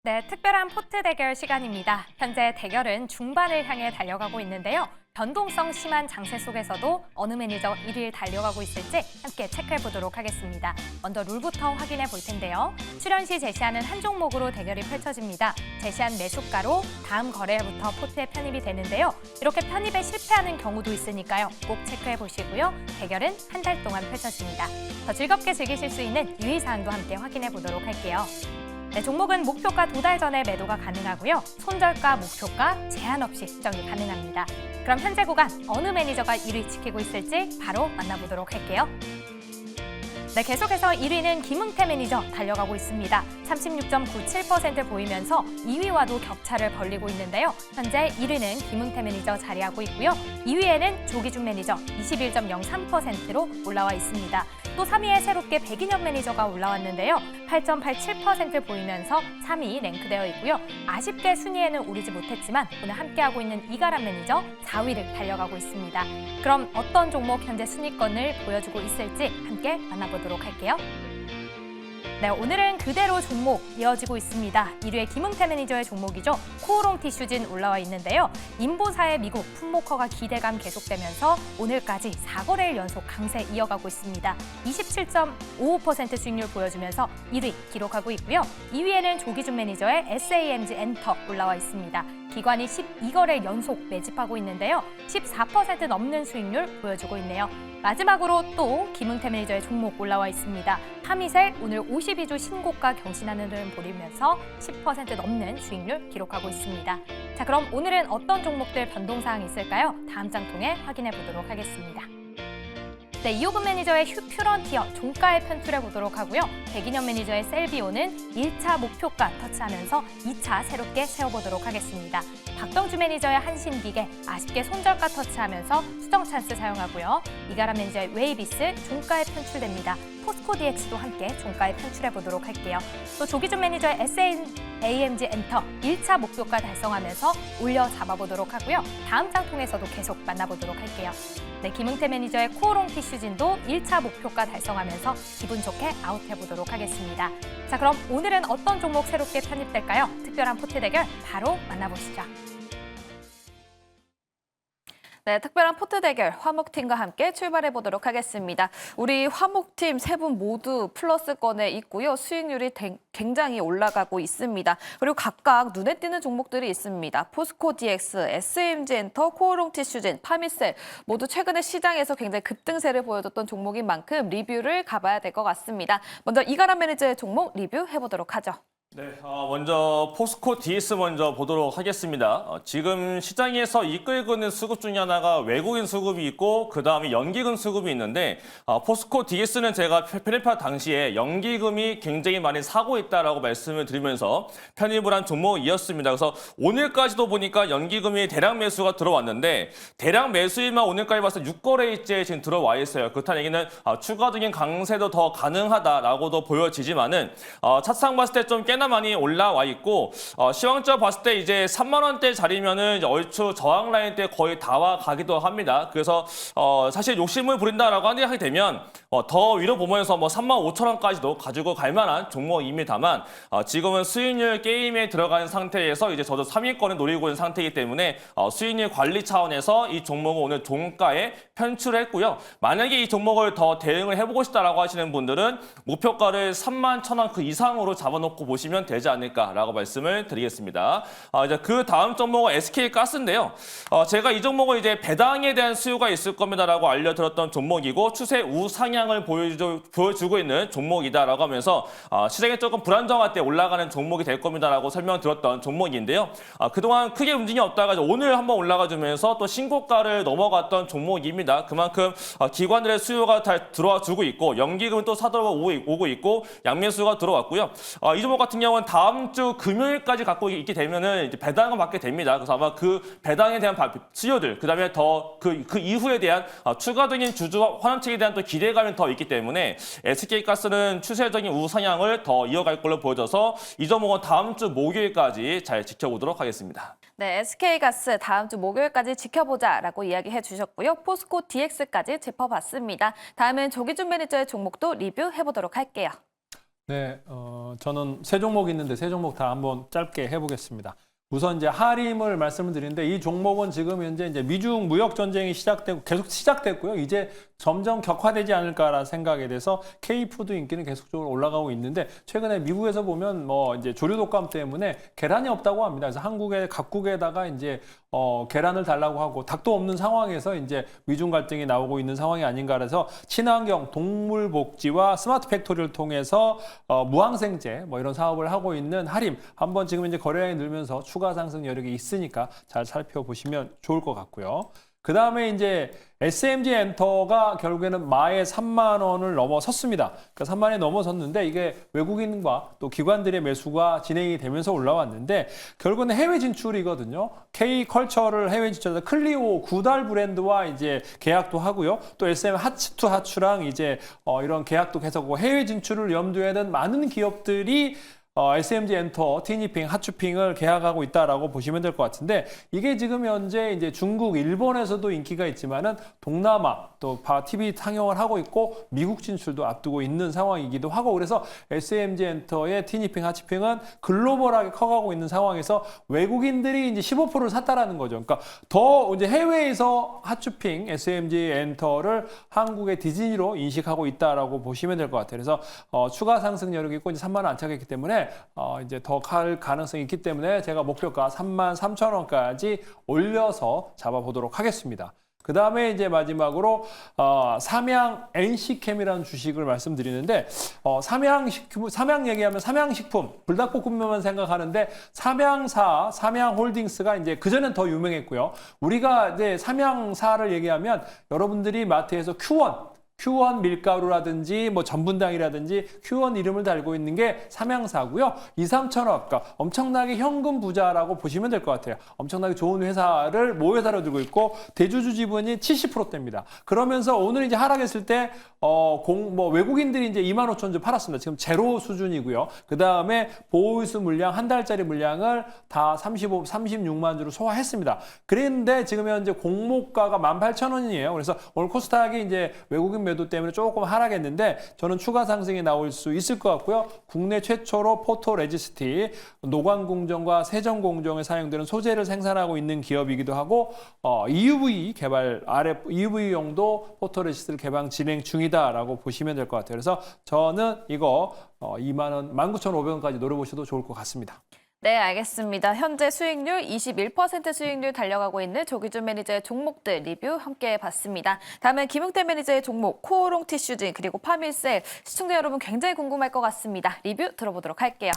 네, 특별한 포트 대결 시간입니다. 현재 대결은 중반을 향해 달려가고 있는데요. 변동성 심한 장세 속에서도 어느 매니저 1위를 달려가고 있을지 함께 체크해 보도록 하겠습니다. 먼저 룰부터 확인해 볼 텐데요. 출연 시 제시하는 한 종목으로 대결이 펼쳐집니다. 제시한 매수가로 다음 거래일부터 포트에 편입이 되는데요. 이렇게 편입에 실패하는 경우도 있으니까요. 꼭 체크해 보시고요. 대결은 한 달 동안 펼쳐집니다. 더 즐겁게 즐기실 수 있는 유의사항도 함께 확인해 보도록 할게요. 네, 종목은 목표가 2달 전에 매도가 가능하고요. 손절가, 목표가 제한 없이 수정이 가능합니다. 그럼 현재 구간 어느 매니저가 1위 지키고 있을지 바로 만나보도록 할게요. 네, 계속해서 1위는 김흥태 매니저 달려가고 있습니다. 36.97% 보이면서 2위와도 격차를 벌리고 있는데요. 현재 1위는 김흥태 매니저 자리하고 있고요. 2위에는 조기준 매니저 21.03%로 올라와 있습니다. 또 3위에 새롭게 백인현 매니저가 올라왔는데요. 8.87% 보이면서 3위 랭크되어 있고요. 아쉽게 순위에는 오르지 못했지만 오늘 함께하고 있는 이가람 매니저 4위를 달려가고 있습니다. 그럼 어떤 종목 현재 순위권을 보여주고 있을지 함께 만나보도록 할게요. 네, 오늘은 그대로 종목 이어지고 있습니다. 1위의 김흥태 매니저의 종목이죠. 코오롱 티슈진 올라와 있는데요. 인보사의 미국 품목허가 기대감 계속되면서 오늘까지 4거래일 연속 강세 이어가고 있습니다. 27.55% 수익률 보여주면서 1위 기록하고 있고요. 2위에는 조기준 매니저의 SAMG 엔터 올라와 있습니다. 기관이 12거래일 연속 매집하고 있는데요. 14% 넘는 수익률 보여주고 있네요. 마지막으로 또 김흥태 매니저의 종목 올라와 있습니다. 하미셀 오늘 52주 신고가 경신하는 흐름 보이면서 10% 넘는 수익률 기록하고 있습니다. 자, 그럼 오늘은 어떤 종목들 변동사항이 있을까요? 다음 장 통해 확인해 보도록 하겠습니다. 네, 이호근 매니저의 퓨런티어 종가에 편출해 보도록 하고요. 백인현 매니저의 셀비오는 1차 목표가 터치하면서 2차 새롭게 세워보도록 하겠습니다. 박동주 매니저의 한신기계 아쉽게 손절가 터치하면서 수정 찬스 사용하고요. 이가람 매니저의 웨이비스 종가에 편출됩니다. 포스코 DX도 함께 종가에 편출해 보도록 할게요. 또 조기준 매니저의 AMG 엔터 1차 목표가 달성하면서 올려 잡아보도록 하고요. 다음 장 통해서도 계속 만나보도록 할게요. 네, 김흥태 매니저의 코오롱 티슈진도 1차 목표가 달성하면서 기분 좋게 아웃해보도록 하겠습니다. 자, 그럼 오늘은 어떤 종목 새롭게 편입될까요? 특별한 포트 대결 바로 만나보시죠. 네, 특별한 포트 대결 화목팀과 함께 출발해 보도록 하겠습니다. 우리 화목팀 세 분 모두 플러스권에 있고요. 수익률이 굉장히 올라가고 있습니다. 그리고 각각 눈에 띄는 종목들이 있습니다. 포스코 DX, SMG 엔터, 코오롱 티슈진, 파미셀 모두 최근에 시장에서 굉장히 급등세를 보여줬던 종목인 만큼 리뷰를 가봐야 될 것 같습니다. 먼저 이가람 매니저의 종목 리뷰해 보도록 하죠. 네, 먼저 포스코 DS 먼저 보도록 하겠습니다. 지금 시장에서 이끌고 있는 수급 중에 하나가 외국인 수급이 있고 그 다음에 연기금 수급이 있는데 포스코 DS는 제가 편입할 당시에 연기금이 굉장히 많이 사고 있다라고 말씀을 드리면서 편입을 한 종목이었습니다. 그래서 오늘까지도 보니까 연기금이 대량 매수가 들어왔는데 대량 매수일만 오늘까지 봐서 6거래일째 지금 들어와 있어요. 그렇다는 얘기는 추가적인 강세도 더 가능하다라고도 보여지지만은 차트상 봤을 때 좀 꽤나 많이 올라와 있고 시황적 봤을 때 이제 3만 원대 자리면은 이제 얼추 저항 라인 때 거의 다 와 가기도 합니다. 그래서 사실 욕심을 부린다라고 하게 되면 더 위로 보면서 뭐 3만 5천 원까지도 가지고 갈 만한 종목입니다만 지금은 수익률 게임에 들어간 상태에서 이제 저도 3위권을 노리고 있는 상태이기 때문에 수익률 관리 차원에서 이 종목을 오늘 종가에 편출했고요. 만약에 이 종목을 더 대응을 해보고 싶다라고 하시는 분들은 목표가를 3만 1천 원 그 이상으로 잡아놓고 보시면 되지 않을까라고 말씀을 드리겠습니다. 이제 그 다음 종목은 SK가스인데요. 제가 이 종목을 이제 배당에 대한 수요가 있을 겁니다라고 알려드렸던 종목이고 추세 우상향을 보여주고 있는 종목이다라고 하면서 시장에 조금 불안정할 때 올라가는 종목이 될 겁니다라고 설명드렸던 종목인데요. 그동안 크게 움직임이 없다가 오늘 한번 올라가주면서 또 신고가를 넘어갔던 종목입니다. 그만큼 기관들의 수요가 잘 들어와 주고 있고 연기금은 또 사들어 오고 있고 양매수가 들어왔고요. 이 종목 같은 경우는 다음 주 금요일까지 갖고 있게 되면은 이제 배당을 받게 됩니다. 그래서 아마 그 배당에 대한 수요들, 그다음에 더 그 이후에 대한 추가적인 주주 환원책에 대한 또 기대감이 더 있기 때문에 SK가스는 추세적인 우상향을 더 이어갈 걸로 보여져서 이 종목은 다음 주 목요일까지 잘 지켜보도록 하겠습니다. 네, SK가스 다음 주 목요일까지 지켜보자라고 이야기해 주셨고요. 포스코 DX까지 짚어봤습니다. 다음은 조기준 매니저의 종목도 리뷰해 보도록 할게요. 네, 저는 세 종목 있는데 세 종목 다 한번 짧게 해보겠습니다. 우선 이제 하림을 말씀을 드리는데 이 종목은 지금 현재 이제 미중 무역 전쟁이 시작되고 계속 시작됐고요. 이제 점점 격화되지 않을까라는 생각에 대해서 K푸드 인기는 계속적으로 올라가고 있는데 최근에 미국에서 보면 뭐 이제 조류 독감 때문에 계란이 없다고 합니다. 그래서 한국의 각국에다가 이제 계란을 달라고 하고 닭도 없는 상황에서 이제 미중 갈등이 나오고 있는 상황이 아닌가 그래서 친환경 동물 복지와 스마트 팩토리를 통해서 무항생제 뭐 이런 사업을 하고 있는 하림 한번 지금 이제 거래량이 늘면서 추가 상승 여력이 있으니까 잘 살펴보시면 좋을 것 같고요. 그 다음에 이제 SMG 엔터가 결국에는 마에 3만 원을 넘어섰습니다. 그러니까 3만 원이 넘어섰는데 이게 외국인과 또 기관들의 매수가 진행이 되면서 올라왔는데 결국은 해외 진출이거든요. K컬처를 해외 진출해서 클리오 구달 브랜드와 이제 계약도 하고요. 또 SM 하츠2 하츠랑 이제 이런 계약도 계속하고 해외 진출을 염두에 둔 많은 기업들이 SMG 엔터, 티니핑, 하추핑을 계약하고 있다라고 보시면 될 것 같은데 이게 지금 현재 이제 중국, 일본에서도 인기가 있지만은 동남아 또 TV 상영을 하고 있고 미국 진출도 앞두고 있는 상황이기도 하고 그래서 SMG 엔터의 티니핑, 하추핑은 글로벌하게 커가고 있는 상황에서 외국인들이 이제 15%를 샀다라는 거죠. 그러니까 더 이제 해외에서 하추핑, SMG 엔터를 한국의 디즈니로 인식하고 있다라고 보시면 될 것 같아요. 그래서 추가 상승 여력이 있고 이제 3만 원 안착했기 때문에 이제 더 갈 가능성이 있기 때문에 제가 목표가 33,000원까지 올려서 잡아보도록 하겠습니다. 그 다음에 이제 마지막으로 삼양 NC캠이라는 주식을 말씀드리는데 삼양 얘기하면 삼양식품 불닭볶음면만 생각하는데 삼양홀딩스가 이제 그전엔 더 유명했고요. 우리가 이제 삼양사를 얘기하면 여러분들이 마트에서 Q1 밀가루라든지 뭐 전분당이라든지 Q1 이름을 달고 있는 게 삼양사고요. 2, 3천억, 그러니까 엄청나게 현금 부자라고 보시면 될 것 같아요. 엄청나게 좋은 회사를 모회사로 들고 있고 대주주 지분이 70%대입니다. 그러면서 오늘 이제 하락했을 때 외국인들이 이제 25,000주 팔았습니다. 지금 제로 수준이고요. 그 다음에 보호수 물량 한 달짜리 물량을 다 36만 주로 소화했습니다. 그런데 지금 현재 공모가가 18,000원이에요. 그래서 오늘 코스닥이 이제 외국인 매도 때문에 조금 하락했는데 저는 추가 상승이 나올 수 있을 것 같고요. 국내 최초로 포토레지스트 노광공정과 세정공정에 사용되는 소재를 생산하고 있는 기업이기도 하고 EUV 개발 EUV용도 포토레지스트를 개발 진행 중이다라고 보시면 될 것 같아요. 그래서 저는 이거 2만 원, 19,500원까지 노려보셔도 좋을 것 같습니다. 네, 알겠습니다. 현재 수익률 21% 수익률 달려가고 있는 조기준 매니저의 종목들 리뷰 함께 봤습니다. 다음은 김용태 매니저의 종목 코오롱 티슈진 그리고 파밀셀 시청자 여러분 굉장히 궁금할 것 같습니다. 리뷰 들어보도록 할게요.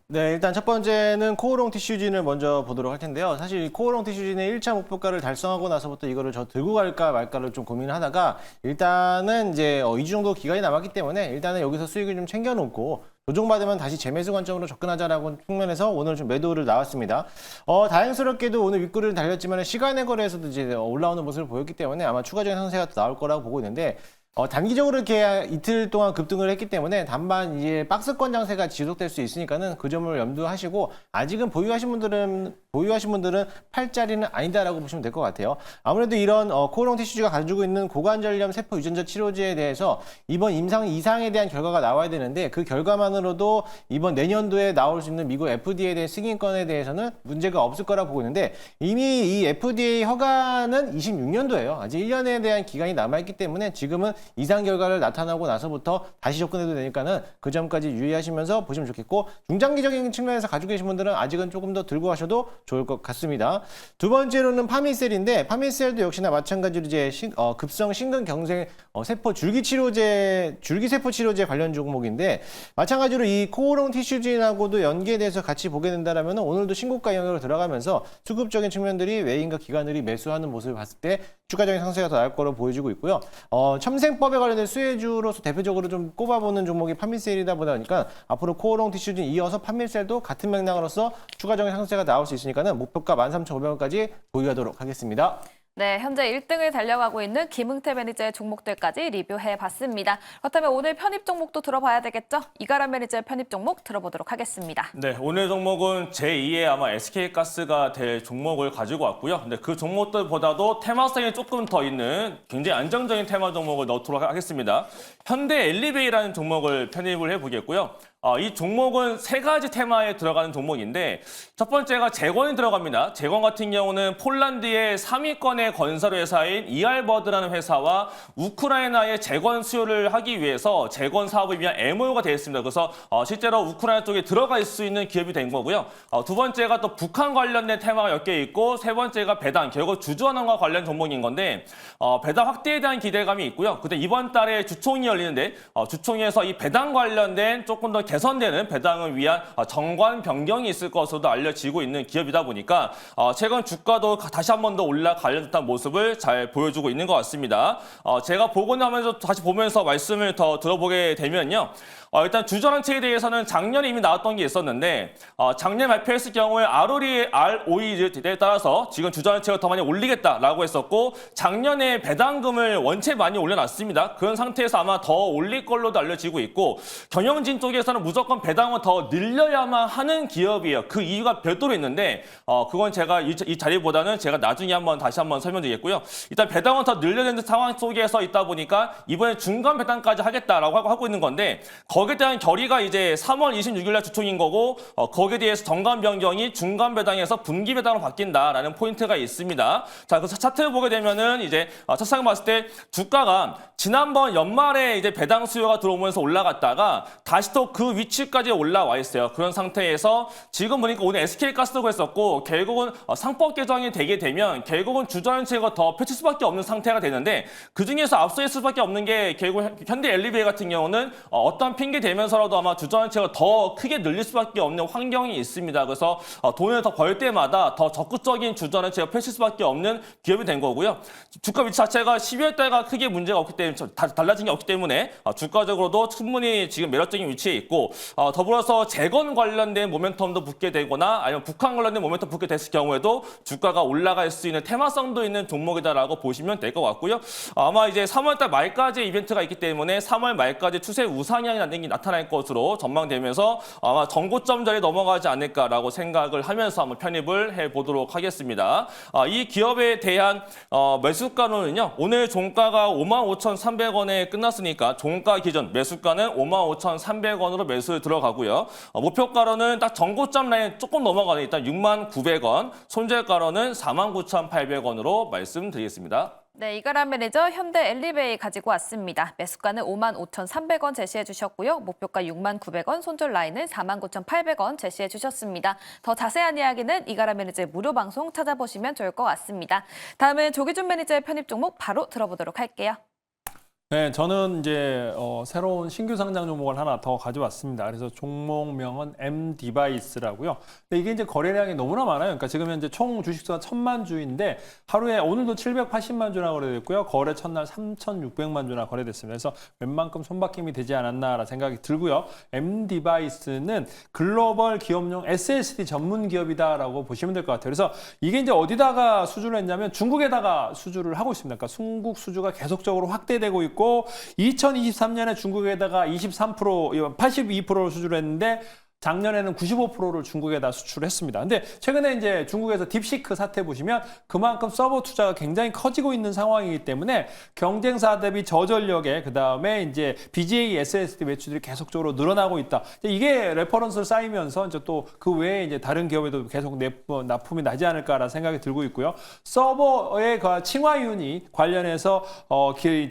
네, 일단 첫 번째는 코오롱 티슈진을 먼저 보도록 할 텐데요. 사실 코오롱 티슈진의 1차 목표가를 달성하고 나서부터 이거를 저 들고 갈까 말까를 좀 고민을 하다가 일단은 이제 2주 정도 기간이 남았기 때문에 일단은 여기서 수익을 좀 챙겨놓고 조정받으면 다시 재매수 관점으로 접근하자라고 측면에서 오늘 좀 매도를 나왔습니다. 다행스럽게도 오늘 윗꼬리를 달렸지만 시간의 거래에서도 이제 올라오는 모습을 보였기 때문에 아마 추가적인 상승세가 나올 거라고 보고 있는데 단기적으로 이렇게 이틀 동안 급등을 했기 때문에 단반 이제 박스권 장세가 지속될 수 있으니까는 그 점을 염두하시고 아직은 보유하신 분들은 팔자리는 아니다라고 보시면 될 것 같아요. 아무래도 이런 코오롱 티슈즈가 가지고 있는 고관절염 세포 유전자 치료제에 대해서 이번 임상 이상에 대한 결과가 나와야 되는데 그 결과만으로도 이번 내년도에 나올 수 있는 미국 FDA에 대한 승인권에 대해서는 문제가 없을 거라고 보고 있는데 이미 이 FDA 허가는 26년도예요. 아직 1년에 대한 기간이 남아있기 때문에 지금은 이상 결과를 나타나고 나서부터 다시 접근해도 되니까는 그 점까지 유의하시면서 보시면 좋겠고 중장기적인 측면에서 가지고 계신 분들은 아직은 조금 더 들고 가셔도 좋을 것 같습니다. 두 번째로는 파밀셀인데 파밀셀도 역시나 마찬가지로 이제 급성 심근경색 세포 줄기세포 치료제 관련 종목인데 마찬가지로 이 코오롱 티슈진하고도 연계돼서 같이 보게 된다라면 오늘도 신고가 영역으로 들어가면서 수급적인 측면들이 외인과 기관들이 매수하는 모습을 봤을 때 추가적인 상승세가 더 나올 거로 보여지고 있고요. 첨생법에 관련된 수혜주로서 대표적으로 좀 꼽아보는 종목이 파밀셀이다 보니까 앞으로 코오롱 티슈진 이어서 파밀셀도 같은 맥락으로서 추가적인 상승세가 나올 수 있으니까는 목표가 13,500원까지 보유하도록 하겠습니다. 네, 현재 1등을 달려가고 있는 김흥태 매니저의 종목들까지 리뷰해봤습니다. 그렇다면 오늘 편입 종목도 들어봐야 되겠죠? 이가람 매니저의 편입 종목 들어보도록 하겠습니다. 네, 오늘 종목은 제2의 아마 SK가스가 될 종목을 가지고 왔고요. 근데 그 종목들보다도 테마성이 조금 더 있는 굉장히 안정적인 테마 종목을 넣도록 하겠습니다. 현대 엘리베이라는 종목을 편입을 해보겠고요. 이 종목은 세 가지 테마에 들어가는 종목인데 첫 번째가 재건이 들어갑니다. 재건 같은 경우는 폴란드의 3위권의 건설회사인 이알버드라는 회사와 우크라이나의 재건 수요를 하기 위해서 재건 사업을 위한 MOU가 되어 있습니다. 그래서 실제로 우크라이나 쪽에 들어갈 수 있는 기업이 된 거고요. 두 번째가 또 북한 관련된 테마가 엮여 있고 세 번째가 배당, 결국 주주환원과 관련 종목인 건데 배당 확대에 대한 기대감이 있고요. 근데 이번 달에 주총이 열리는데 주총에서 이 배당 관련된 조금 더 개선되는 배당을 위한 정관 변경이 있을 것으로도 알려지고 있는 기업이다 보니까 최근 주가도 다시 한 번 더 올라가려는 듯한 모습을 잘 보여주고 있는 것 같습니다. 제가 보고 나면서 다시 보면서 말씀을 더 들어보게 되면요. 일단 주저런체에 대해서는 작년에 이미 나왔던 게 있었는데 작년 발표했을 경우에 ROE에 따라서 지금 주저런체가 더 많이 올리겠다라고 했었고 작년에 배당금을 원체 많이 올려놨습니다. 그런 상태에서 아마 더 올릴 걸로도 알려지고 있고 경영진 쪽에서는 무조건 배당을 더 늘려야만 하는 기업이에요. 그 이유가 별도로 있는데 그건 제가 이 자리보다는 제가 나중에 다시 한번 설명드리겠고요. 일단 배당을 더 늘려야 되는 상황 속에서 있다 보니까 이번에 중간 배당까지 하겠다라고 하고 있는 건데 거기에 대한 결의가 이제 3월 26일 날 주총인 거고 거기에 대해서 정관 변경이 중간 배당에서 분기 배당으로 바뀐다라는 포인트가 있습니다. 자, 그래서 차트를 보게 되면은 이제 차트상을 봤을 때 주가가 지난번 연말에 이제 배당 수요가 들어오면서 올라갔다가 다시 또 그 위치까지 올라와 있어요. 그런 상태에서 지금 보니까 오늘 SK가스도 했었고 결국은 상법 개정이 되게 되면 결국은 주저연체가 더 펼칠 수밖에 없는 상태가 되는데 그중에서 앞서 있을 수밖에 없는 게 결국 현대 엘리베이 같은 경우는 어떤 핑계 대면서라도 아마 주저연체가 더 크게 늘릴 수밖에 없는 환경이 있습니다. 그래서 돈을 더 벌 때마다 더 적극적인 주저연체가 펼칠 수밖에 없는 기업이 된 거고요. 주가 위치 자체가 12월 달과 크게 문제가 없기 때문에 달라진 게 없기 때문에 주가적으로도 충분히 지금 매력적인 위치에 있고 더불어서 재건 관련된 모멘텀도 붙게 되거나 아니면 북한 관련된 모멘텀 붙게 됐을 경우에도 주가가 올라갈 수 있는 테마성도 있는 종목이다라고 보시면 될 것 같고요. 아마 이제 3월달 말까지 이벤트가 있기 때문에 3월 말까지 추세 우상향이 나타날 것으로 전망되면서 아마 전고점 자리에 넘어가지 않을까라고 생각을 하면서 한번 편입을 해보도록 하겠습니다. 이 기업에 대한 매수가로는요. 오늘 종가가 55,300원에 끝났으니까 종가 기준 매수가는 55,300원으로 매수 들어가고요. 목표가로는 딱 전고점 라인 조금 넘어가는 일단 69,000원, 손절가로는 49,800원으로 말씀드리겠습니다. 네, 이가람 매니저 현대 엘리베이 가지고 왔습니다. 매수가는 55,300원 제시해 주셨고요. 목표가 69,000원, 손절 라인은 49,800원 제시해 주셨습니다. 더 자세한 이야기는 이가람 매니저의 무료 방송 찾아보시면 좋을 것 같습니다. 다음은 조기준 매니저의 편입 종목 바로 들어보도록 할게요. 네, 저는 이제 새로운 신규 상장 종목을 하나 더 가져왔습니다. 그래서 종목명은 M디바이스라고요. 근데 이게 이제 거래량이 너무나 많아요. 그러니까 지금 현재 총 주식수가 1,000만 주인데 하루에 오늘도 780만 주나 거래됐고요. 거래 첫날 3,600만 주나 거래됐습니다. 그래서 웬만큼 손바뀜이 되지 않았나라는 생각이 들고요. M디바이스는 글로벌 기업용 SSD 전문 기업이다라고 보시면 될 것 같아요. 그래서 이게 이제 어디다가 수주를 했냐면 중국에다가 수주를 하고 있습니다. 그러니까 중국 수주가 계속적으로 확대되고 있고 2023년에 중국에다가 82%를 수주를 했는데 작년에는 95%를 중국에다 수출했습니다. 근데 최근에 이제 중국에서 딥시크 사태 보시면 그만큼 서버 투자가 굉장히 커지고 있는 상황이기 때문에 경쟁사 대비 저전력에 그다음에 이제 BGA SSD 매출들이 계속적으로 늘어나고 있다. 이게 레퍼런스를 쌓이면서 이제 또 그 외에 이제 다른 기업에도 계속 납품이 나지 않을까라는 생각이 들고 있고요. 서버의 칭화윤이 관련해서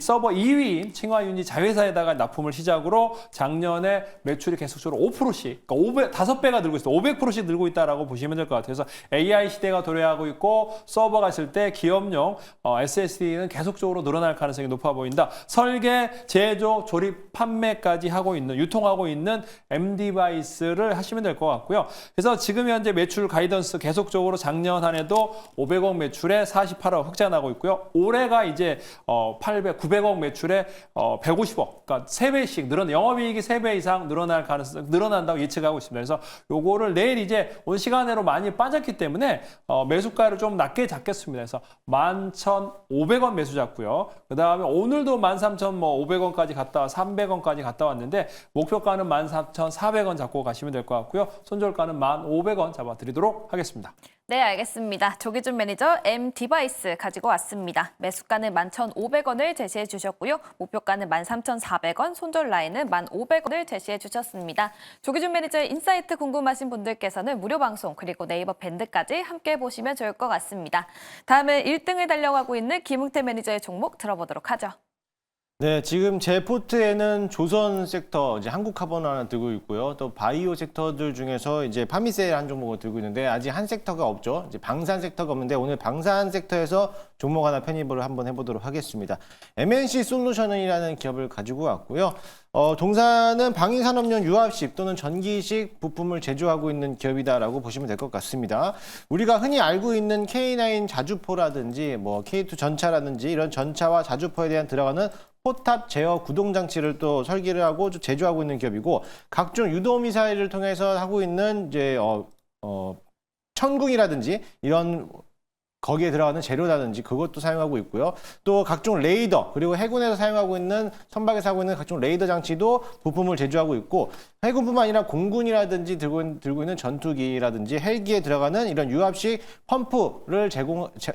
서버 2위인 칭화윤이 자회사에다가 납품을 시작으로 작년에 매출이 계속적으로 5%씩 그러니까 5배가 늘고 있어요. 500%씩 늘고 있다라고 보시면 될 것 같아요. 그래서 AI 시대가 도래하고 있고 서버가 있을 때 기업용 SSD는 계속적으로 늘어날 가능성이 높아 보인다. 설계, 제조, 조립, 판매까지 하고 있는, 유통하고 있는 M디바이스를 하시면 될 것 같고요. 그래서 지금 현재 매출 가이던스 계속적으로 작년 한 해도 500억 매출에 48억 흑자 나고 있고요. 올해가 이제 900억 매출에 150억, 그러니까 3배씩 영업이익이 3배 이상 늘어난다고 예측하고 기대하고 있습니다. 그래서 요거를 내일 이제 온 시간으로 많이 빠졌기 때문에 매수가를 좀 낮게 잡겠습니다. 그래서 11,500원 매수 잡고요. 그다음에 오늘도 13,500원까지 갔다 와 300원까지 갔다 왔는데 목표가는 14,400원 잡고 가시면 될 것 같고요. 손절가는 1,500원 잡아드리도록 하겠습니다. 네, 알겠습니다. 조기준 매니저 M디바이스 가지고 왔습니다. 매수가는 11,500원을 제시해 주셨고요. 목표가는 13,400원, 손절 라인은 1,500원을 제시해 주셨습니다. 조기준 매니저의 인사이트 궁금하신 분들께서는 무료 방송 그리고 네이버 밴드까지 함께 보시면 좋을 것 같습니다. 다음은 1등을 달려가고 있는 김웅태 매니저의 종목 들어보도록 하죠. 네, 지금 제 포트에는 조선 섹터, 이제 한국카본 하나 들고 있고요. 또 바이오 섹터들 중에서 이제 파미셀 한 종목을 들고 있는데 아직 한 섹터가 없죠. 이제 방산 섹터가 없는데 오늘 방산 섹터에서 종목 하나 편입을 한번 해보도록 하겠습니다. MNC 솔루션이라는 기업을 가지고 왔고요. 동사는 방위산업용 유압식 또는 전기식 부품을 제조하고 있는 기업이다라고 보시면 될 것 같습니다. 우리가 흔히 알고 있는 K9 자주포라든지 뭐 K2 전차라든지 이런 전차와 자주포에 대한 들어가는 포탑 제어 구동 장치를 또 설계를 하고 제조하고 있는 기업이고 각종 유도 미사일을 통해서 하고 있는 이제 천궁이라든지 이런 거기에 들어가는 재료라든지 그것도 사용하고 있고요. 또 각종 레이더 그리고 해군에서 사용하고 있는 선박에서 하고 있는 각종 레이더 장치도 부품을 제조하고 있고 해군뿐만 아니라 공군이라든지 들고 있는 전투기라든지 헬기에 들어가는 이런 유압식 펌프를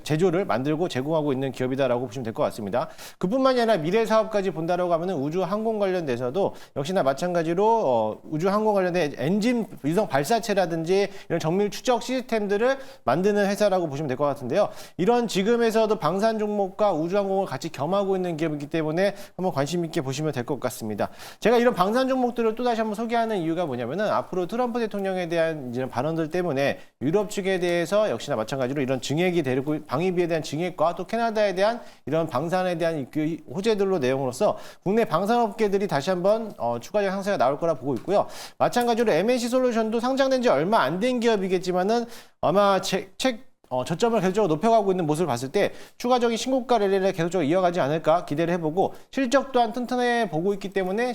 제조를 만들고 제공하고 있는 기업이다라고 보시면 될 것 같습니다. 그뿐만이 아니라 미래 사업까지 본다라고 하면은 우주 항공 관련돼서도 역시나 마찬가지로 우주 항공 관련된 엔진 위성 발사체라든지 이런 정밀 추적 시스템들을 만드는 회사라고 보시면 될 것 같은데요. 이런 지금에서도 방산 종목과 우주항공을 같이 겸하고 있는 기업이기 때문에 한번 관심 있게 보시면 될 것 같습니다. 제가 이런 방산 종목들을 또 다시 한번 소개하는 이유가 뭐냐면은 앞으로 트럼프 대통령에 대한 이제 발언들 때문에 유럽 측에 대해서 역시나 마찬가지로 이런 증액이 되고 방위비에 대한 증액과 또 캐나다에 대한 이런 방산에 대한 그 호재들로 내용으로서 국내 방산업계들이 다시 한번 추가적 상승가 나올 거라 보고 있고요. 마찬가지로 MNC 솔루션도 상장된 지 얼마 안 된 기업이겠지만은 아마 저점을 계속적으로 높여가고 있는 모습을 봤을 때 추가적인 신고가 랠리를 계속적으로 이어가지 않을까 기대를 해보고 실적 또한 튼튼해 보고 있기 때문에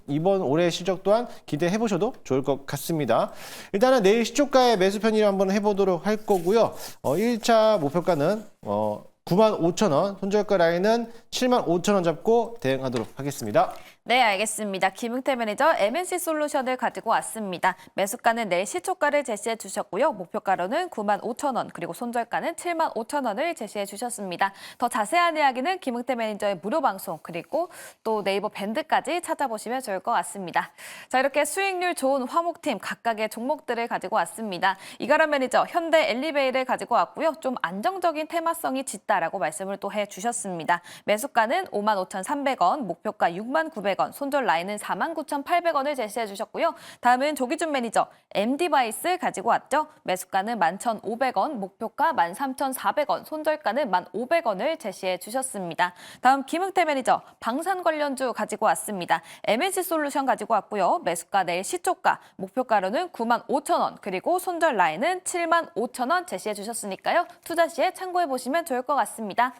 이번 올해 실적 또한 기대해 보셔도 좋을 것 같습니다. 일단은 내일 시초가의 매수 편의를 한번 해보도록 할 거고요. 1차 목표가는 95,000원, 손절가 라인은 75,000원 잡고 대응하도록 하겠습니다. 네, 알겠습니다. 김웅태 매니저 MNC 솔루션을 가지고 왔습니다. 매수가는 내일 시초가를 제시해 주셨고요. 목표가로는 95,000원, 그리고 손절가는 75,000원을 제시해 주셨습니다. 더 자세한 이야기는 김웅태 매니저의 무료 방송, 그리고 또 네이버 밴드까지 찾아보시면 좋을 것 같습니다. 자, 이렇게 수익률 좋은 화목팀 각각의 종목들을 가지고 왔습니다. 이가람 매니저 현대 엘리베이를 가지고 왔고요. 좀 안정적인 테마성이 짙다라고 말씀을 또 해주셨습니다. 매수가는 55,300원, 목표가 69,900원, 손절 라인은 49,800원을 제시해 주셨고요. 다음은 조기준 매니저 M디바이스 가지고 왔죠. 매수가는 11,500원, 목표가 13,400원, 손절가는 1,500원을 제시해 주셨습니다. 다음 김웅태 매니저 방산 관련주 가지고 왔습니다. MNC 솔루션 가지고 왔고요. 매수가 내일 시초가, 목표가로는 95,000원, 그리고 손절 라인은 75,000원 제시해 주셨으니까요. 투자 시에 참고해 보시면 좋을 것 같습니다.